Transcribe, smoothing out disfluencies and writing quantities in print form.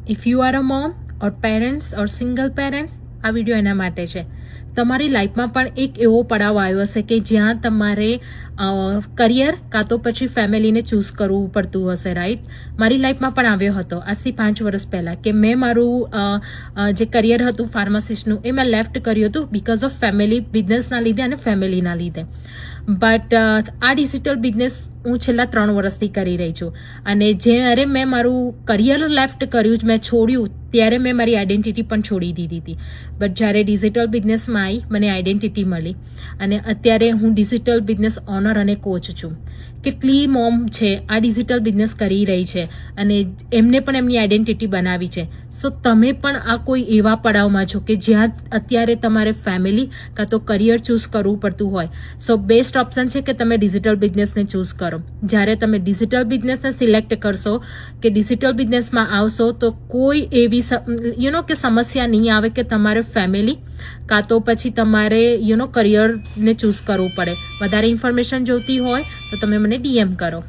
If you are a mom or parents or single parents, આ video એના માટે છે. તમારી લાઈફમાં પણ એક એવો પડાવ આવ્યો હશે કે જ્યાં તમારે કરિયર કાં તો પછી ફેમિલીને ચૂઝ કરવું પડતું હશે, રાઈટ? મારી લાઈફમાં પણ આવ્યો હતો આજથી 5 વર્ષ પહેલાં કે મેં મારું જે કરિયર હતું ફાર્માસિસ્ટનું એ મેં લેફ્ટ કર્યું હતું બીકોઝ ઓફ ફેમિલી બિઝનેસના લીધે અને ફેમિલીના લીધે. બટ આ ડિજિટલ બિઝનેસ હું છેલ્લા 3 વર્ષથી કરી રહી છું અને જ્યારે મેં મારું કરિયર લેફ્ટ કર્યું, મેં છોડ્યું, ત્યારે મેં મારી આઈડેન્ટિટી પણ છોડી દીધી હતી. બટ જ્યારે ડિજિટલ બિઝનેસમાં આવી મને આઈડેન્ટિટી મળી અને અત્યારે હું ડિજિટલ બિઝનેસ ઓનર અને કોચ છું. કેટલી મોમ છે આ ડિજિટલ બિઝનેસ કરી રહી છે અને એમને પણ એમની આઈડેન્ટિટી બનાવી છે. સો તમે પણ આ કોઈ એવા પડાવમાં છો કે જ્યાં અત્યારે તમારે ફેમિલી કાં તો કરિયર ચૂઝ કરવું પડતું હોય, સો બેસ્ટ ઓપ્શન છે કે તમે ડિજિટલ બિઝનેસને ચૂઝ કરો. જ્યારે તમે ડિજિટલ બિઝનેસને સિલેક્ટ કરશો કે ડિજિટલ બિઝનેસમાં આવશો તો કોઈ એવી કે સમસ્યા નહીં આવે કે તમારે ફેમિલી કાં તો પછી તમારે કરિયરને ચૂઝ કરવું પડે. વધારે ઇન્ફોર્મેશન જોઈતી હોય તો તમે મને DM કરો.